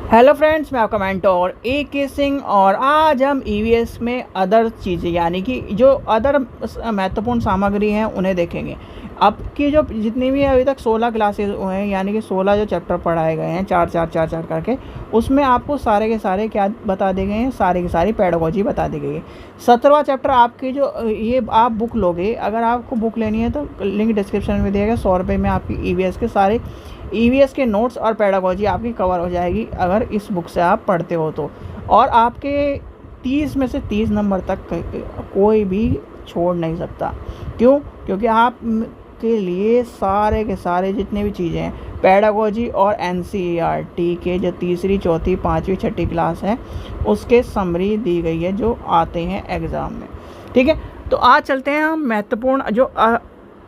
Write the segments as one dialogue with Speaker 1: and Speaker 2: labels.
Speaker 1: Hello friends, मैं आपका mentor ए सिंह और आज हम ईवीएस में अदर चीज़ें यानी कि जो अदर महत्वपूर्ण सामग्री हैं उन्हें देखेंगे। अब की जो जितनी भी अभी तक 16 क्लासेस हुए हैं यानी कि 16 जो चैप्टर पढ़ाए गए हैं चार चार चार चार करके, उसमें आपको सारे के सारे क्या बता दिए गए हैं, सारी की सारी पेडागोजी बता दी गई है। 17वां चैप्टर आपकी जो ये आप बुक लोगे, अगर आपको बुक लेनी है तो लिंक डिस्क्रिप्शन में दिया गया। 100 रुपये में आपकी ईवीएस के नोट्स और पेडागोजी आपकी कवर हो जाएगी अगर इस बुक से आप पढ़ते हो तो। और आपके 30 में से 30 नंबर तक कोई भी छोड़ नहीं सकता। क्यों? क्योंकि आप के लिए सारे के सारे जितने भी चीज़ें हैं, पेडागोजी और एनसीईआरटी के जो तीसरी चौथी पाँचवीं छठी क्लास है उसके समरी दी गई है जो आते हैं एग्ज़ाम में। ठीक है, तो आज चलते हैं हम महत्वपूर्ण जो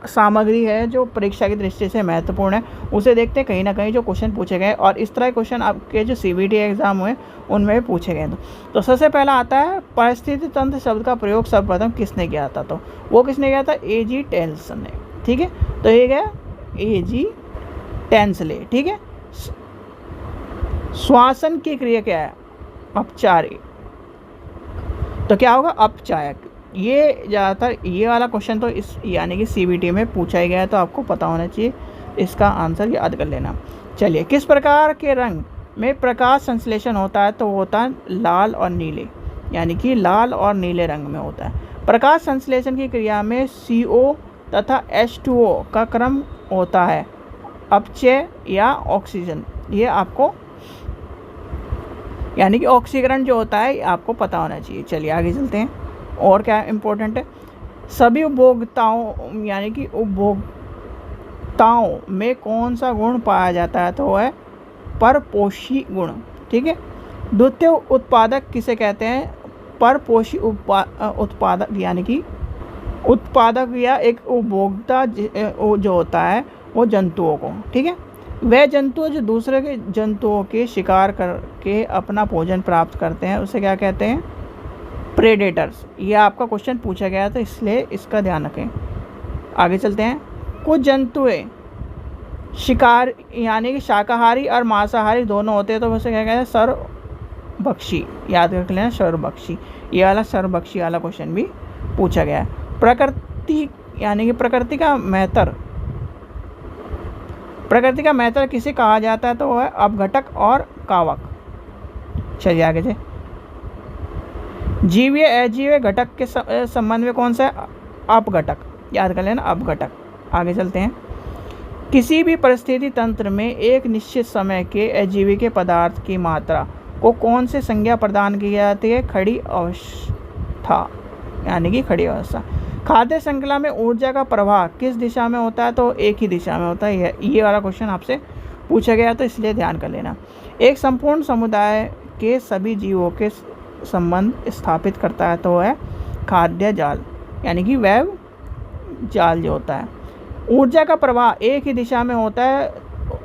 Speaker 1: सामग्री है जो परीक्षा की दृष्टि से महत्वपूर्ण है उसे देखते हैं। कहीं ना कहीं जो क्वेश्चन पूछे गए और इस तरह के क्वेश्चन आपके जो सीबीटी एग्ज़ाम हुए उनमें भी पूछे गए। तो सबसे पहला आता है परिस्थिति तंत्र शब्द का प्रयोग सर्वप्रथम किसने किया था? तो वो किसने किया था? ए.जी. टेल्सन ने। ठीक है, तो ये गया ए.जी. टेंसले। ठीक है, श्वासन की क्रिया क्या है? अपचारी। तो क्या होगा? अपचायक। ये ज़्यादातर ये वाला क्वेश्चन तो इस यानी कि सीबीटी में पूछा ही गया है, तो आपको पता होना चाहिए, इसका आंसर याद कर लेना। चलिए, किस प्रकार के रंग में प्रकाश संश्लेषण होता है? तो होता है लाल और नीले, यानी कि लाल और नीले रंग में होता है। प्रकाश संश्लेषण की क्रिया में CO तथा H2O का क्रम होता है अपचय या ऑक्सीजन। ये आपको यानी कि ऑक्सीकरण जो होता है आपको पता होना चाहिए। चलिए आगे चलते हैं। और क्या इम्पोर्टेंट है? सभी उपभोक्ताओं यानी कि उपभोक्ताओं में कौन सा गुण पाया जाता है? तो वो है परपोषी गुण। ठीक है, द्वितीय उत्पादक किसे कहते हैं? परपोषी उत्पादक यानी कि उत्पादक या एक उपभोक्ता जो होता है वो जंतुओं को। ठीक है, वह जंतु जो दूसरे के जंतुओं के शिकार करके अपना भोजन प्राप्त करते हैं उसे क्या कहते हैं? प्रेडेटर्स। ये आपका क्वेश्चन पूछा गया तो इसलिए इसका ध्यान रखें। आगे चलते हैं। कुछ जंतुएं शिकार यानी कि शाकाहारी और मांसाहारी दोनों होते हैं, तो उसे क्या कहते हैं? सर्वभक्षी। याद रख लेना, सर्वभक्षी। ये वाला सर्वभक्षी वाला क्वेश्चन भी पूछा गया है। प्रकृति यानी कि प्रकृति का मेहतर किसे कहा जाता है? तो वह है अपघटक और कावक। चलिए आगे से। जीवीय अजीवीय घटक के संबंध में कौन सा है? अपघटक। याद कर लेना, अपघटक। आगे चलते हैं। किसी भी परिस्थिति तंत्र में एक निश्चित समय के अजीविक पदार्थ की मात्रा को कौन से संज्ञा प्रदान की जाती है? खड़ी अवस्था यानी कि खड़ी अवस्था। खाद्य श्रृंखला में ऊर्जा का प्रवाह किस दिशा में होता है? तो एक ही दिशा में होता है। ये वाला क्वेश्चन आपसे पूछा गया तो इसलिए ध्यान कर लेना। एक संपूर्ण समुदाय के सभी जीवों के संबंध स्थापित करता है तो है खाद्य जाल यानी कि वेब जाल जो होता है। ऊर्जा का प्रवाह एक ही दिशा में होता है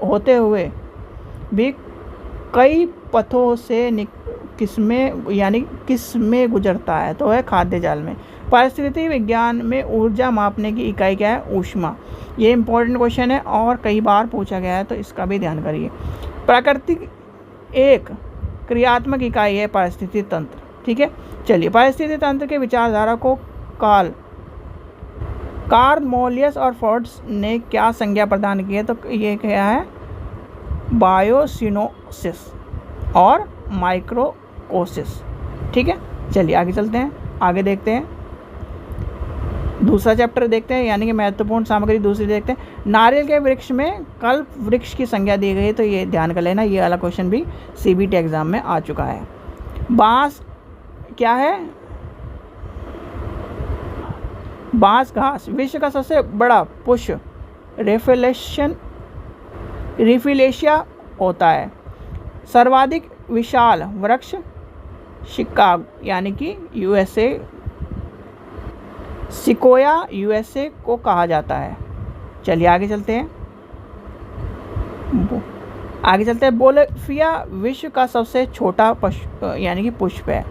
Speaker 1: होते हुए भी कई पथों से किसमें गुजरता है? तो है खाद्य जाल में। परिस्थिति विज्ञान में ऊर्जा मापने की इकाई क्या है? ऊष्मा। ये इंपॉर्टेंट क्वेश्चन है और कई बार पूछा गया है तो इसका भी ध्यान करिए। प्राकृतिक एक क्रियात्मक इकाई है परिस्थिति तंत्र। ठीक है, चलिए। परिस्थिति तंत्र के विचारधारा को कार्ल मोलियस और फोर्ड्स ने क्या संज्ञा प्रदान की है? तो ये क्या है? बायोसिनोसिस और माइक्रोकोसिस। ठीक है, चलिए आगे चलते हैं। आगे देखते हैं, दूसरा चैप्टर देखते हैं यानी कि महत्वपूर्ण सामग्री दूसरी देखते हैं। नारियल के वृक्ष में कल्प वृक्ष की संज्ञा दी गई है, तो ये ध्यान कर लेना। ये वाला क्वेश्चन भी सीबीटी एग्जाम में आ चुका है। बांस क्या है? बांस घास। विश्व का सबसे बड़ा पुष्प रेफिलेशिया होता है। सर्वाधिक विशाल वृक्ष शिकागो यानी कि USA सिकोया USA को कहा जाता है। चलिए आगे चलते हैं। बोलेफिया विश्व का सबसे छोटा यानी कि पुष्प है।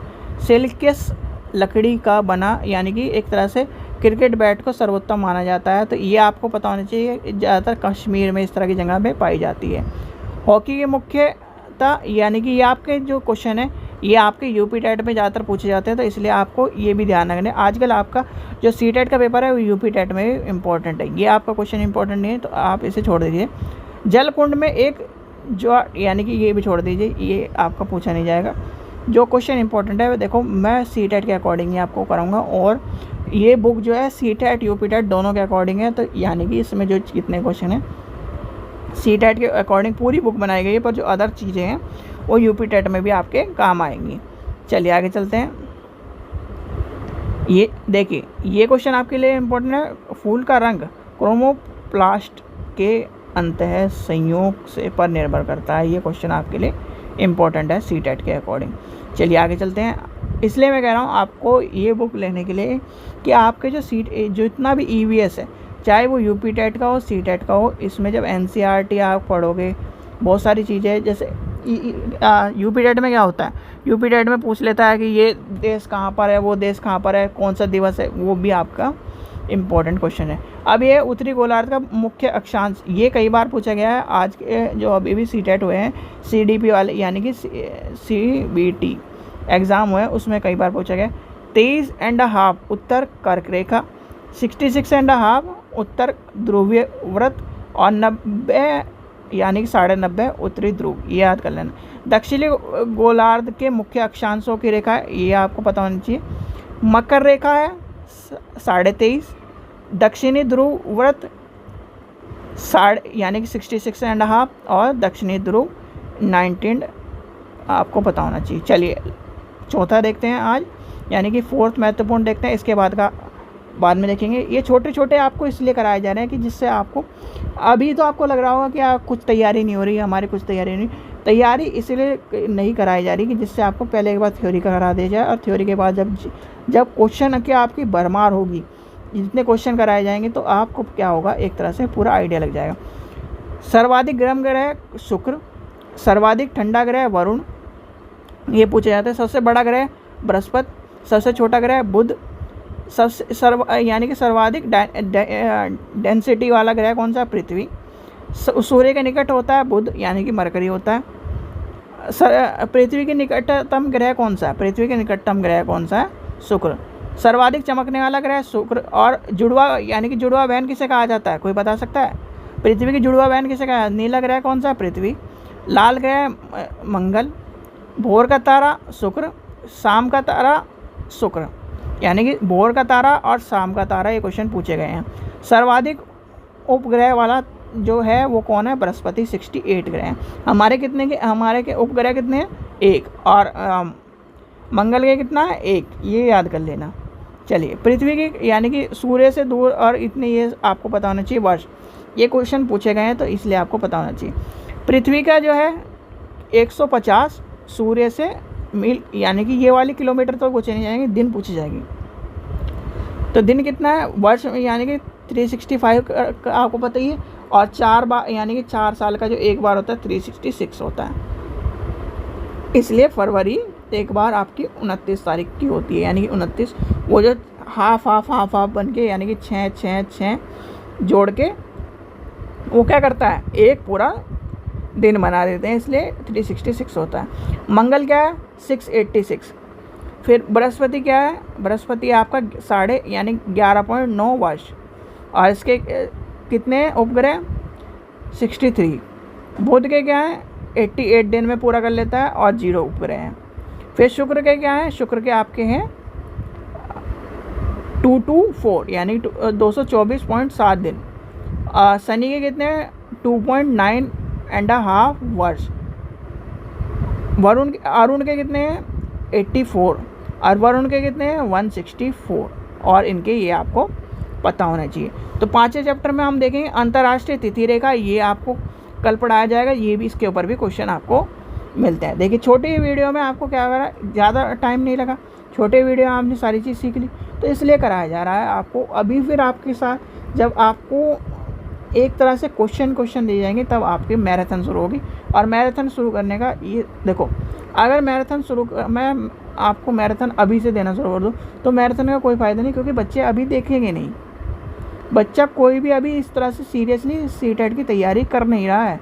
Speaker 1: सिल्कियस लकड़ी का बना यानी कि एक तरह से क्रिकेट बैट को सर्वोत्तम माना जाता है। तो ये आपको पता होना चाहिए, ज़्यादातर कश्मीर में इस तरह की जगह पे पाई जाती है। हॉकी के मुख्य सकता, यानी कि ये आपके जो क्वेश्चन है ये आपके यूपी टेट में ज़्यादातर पूछे जाते हैं, तो इसलिए आपको ये भी ध्यान रखना है। आजकल आपका जो सी टेट का पेपर है वो यूपी टेट में इंपॉर्टेंट है, ये आपका क्वेश्चन इंपॉर्टेंट नहीं है तो आप इसे छोड़ दीजिए। जल कुंड में एक जो, यानी कि ये भी छोड़ दीजिए, ये आपका पूछा नहीं जाएगा। जो क्वेश्चन इंपॉर्टेंट है देखो मैं सी टेट के अकॉर्डिंग ही आपको कराऊंगा, और ये बुक जो है सी टेट यूपी टेट दोनों के अकॉर्डिंग है, तो यानी कि इसमें जो कितने क्वेश्चन हैं सी टेट के अकॉर्डिंग पूरी बुक बनाई गई है, पर जो अदर चीज़ें हैं वो यूपी टेट में भी आपके काम आएंगी। चलिए आगे चलते हैं। ये देखिए ये क्वेश्चन आपके लिए इम्पोर्टेंट है। फूल का रंग क्रोमोप्लास्ट के अंतः संयोग से पर निर्भर करता है, ये क्वेश्चन आपके लिए इम्पोर्टेंट है सी टेट के अकॉर्डिंग। चलिए आगे चलते हैं। इसलिए मैं कह रहा हूँ आपको ये बुक लेने के लिए कि आपके जो जितना भी ईवीएस है, चाहे वो यूपी टेट का हो सी टेट का हो, इसमें जब एनसीईआरटी आप पढ़ोगे बहुत सारी चीज़ें, जैसे यूपी टेट में क्या होता है, यूपी टेट में पूछ लेता है कि ये देश कहाँ पर है, वो देश कहाँ पर है, कौन सा दिवस है, वो भी आपका इम्पोर्टेंट क्वेश्चन है। अब ये उत्तरी गोलार्ध का मुख्य अक्षांश, ये कई बार पूछा गया है। आज के जो अभी भी सी टेट हुए हैं, CDP वाले यानी कि CBT एग्ज़ाम हुए हैं, उसमें कई बार पूछा गया। 23.5 उत्तर कर्क रेखा, 66.5 उत्तर ध्रुवीय व्रत, और 90 यानी कि 90.5 उत्तरी ध्रुव, ये याद कर लेना। दक्षिणी गोलार्ध के मुख्य अक्षांशों की रेखा है, ये आपको पता होनी चाहिए। मकर रेखा है 23.5, दक्षिणी ध्रुव व्रत यानी कि 66.5, और दक्षिणी ध्रुव 19 आपको पता होना चाहिए। चलिए चौथा देखते हैं आज, यानी कि फोर्थ महत्वपूर्ण देखते हैं, इसके बाद का बाद में देखेंगे। ये छोटे छोटे आपको इसलिए कराए जा रहे हैं कि जिससे आपको, अभी तो आपको लग रहा होगा कि आप कुछ तैयारी नहीं हो रही है, हमारी कुछ तैयारी नहीं, तैयारी इसलिए नहीं कराई जा रही कि जिससे आपको पहले एक बार थ्योरी करा दी जाए, और थ्योरी के बाद जब क्वेश्चन की आपकी भरमार होगी, जितने क्वेश्चन कराए जाएंगे तो आपको क्या होगा, एक तरह से पूरा आइडिया लग जाएगा। सर्वाधिक गर्म ग्रह शुक्र, सर्वाधिक ठंडा ग्रह वरुण, ये पूछा जाता है। सबसे बड़ा ग्रह बृहस्पति, सबसे छोटा ग्रह बुध, यानी कि सर्वाधिक डेंसिटी वाला ग्रह कौन सा, पृथ्वी। सूर्य के निकट होता है बुध, यानी कि मरकरी होता है। पृथ्वी के निकटतम ग्रह कौन सा है, पृथ्वी के निकटतम ग्रह कौन सा है, शुक्र। सर्वाधिक चमकने वाला ग्रह शुक्र, और जुड़वा यानी कि जुड़वा बहन किसे कहा जाता है, कोई बता सकता है? पृथ्वी की जुड़वा बहन किसे कहा? नीला ग्रह कौन सा, पृथ्वी। लाल ग्रह मंगल। भोर का तारा शुक्र, शाम का तारा शुक्र, यानी कि भोर का तारा और शाम का तारा, ये क्वेश्चन पूछे गए हैं। सर्वाधिक उपग्रह वाला जो है वो कौन है, बृहस्पति, 68 ग्रह हैं। हमारे कितने के, हमारे के उपग्रह कितने हैं, 1, और मंगल के कितना है, 1, ये याद कर लेना। चलिए पृथ्वी की यानी कि सूर्य से दूर और इतने, ये आपको पता होना चाहिए वर्ष, ये क्वेश्चन पूछे गए हैं तो इसलिए आपको पता होना चाहिए। पृथ्वी का जो है 150 सूर्य से मील, यानी कि ये वाली किलोमीटर तो पूछे नहीं जाएंगे, दिन पूछे जाएंगे। तो दिन कितना है, वर्ष यानी कि 365 आपको पता ही है, और 4 बार यानी कि 4 साल का जो एक बार होता है 366 होता है, इसलिए फरवरी एक बार आपकी 29 तारीख की होती है, यानी कि 29, वो जो हाफ बन के, यानी कि 6 जोड़ के वो क्या करता है, एक पूरा दिन बना देते हैं, इसलिए 366 होता है। मंगल क्या है, 686। फिर बृहस्पति क्या है, बृहस्पति आपका 11.9 वर्ष, और इसके कितने उपग्रह, 63। बुध के क्या है, 88 दिन में पूरा कर लेता है, और 0 उपग्रह हैं। फिर शुक्र के क्या है, शुक्र के आपके हैं 224, यानी 224.7 दिन। शनि के कितने, 2.9.5 वर्ष। अरुण के कितने हैं, 84, और वरुण के कितने हैं, 164, और इनके ये आपको पता होना चाहिए। तो 5वें चैप्टर में हम देखेंगे अंतर्राष्ट्रीय तिथि रेखा, ये आपको कल पढ़ाया जाएगा, ये भी, इसके ऊपर भी क्वेश्चन आपको मिलते हैं। देखिए छोटी वीडियो में आपको क्या करा, ज़्यादा टाइम नहीं लगा, छोटे वीडियो में आपने सारी चीज़ सीख ली, तो इसलिए कराया जा रहा है आपको। अभी फिर आपके साथ जब आपको एक तरह से क्वेश्चन दिए जाएंगे तब आपकी मैराथन शुरू होगी। और मैराथन शुरू करने का ये देखो, अगर मैराथन मैं आपको मैराथन अभी से देना शुरू कर दूँ तो मैराथन का कोई फ़ायदा नहीं, क्योंकि बच्चे अभी देखेंगे नहीं। बच्चा कोई भी अभी इस तरह से सीरियसली सी टेट की तैयारी कर नहीं रहा है,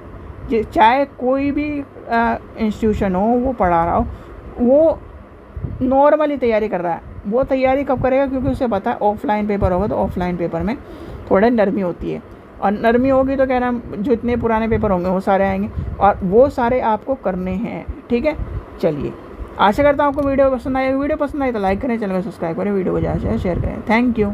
Speaker 1: चाहे कोई भी इंस्टीट्यूशन हो वो पढ़ा रहा हो, वो नॉर्मली तैयारी कर रहा है। वो तैयारी कब करेगा, क्योंकि उसे पता है ऑफलाइन पेपर होगा, तो ऑफलाइन पेपर में थोड़ा नरमी होती है, और नरमी होगी तो क्या नाम, जो इतने पुराने पेपर होंगे वो सारे आएंगे, और वो सारे आपको करने हैं। ठीक है, चलिए, आशा करता हूँ आपको वीडियो पसंद आई। वीडियो पसंद आई तो लाइक करें, चैनल को सब्सक्राइब करें, वीडियो को ज़्यादा से ज़्यादा शेयर करें। Thank you.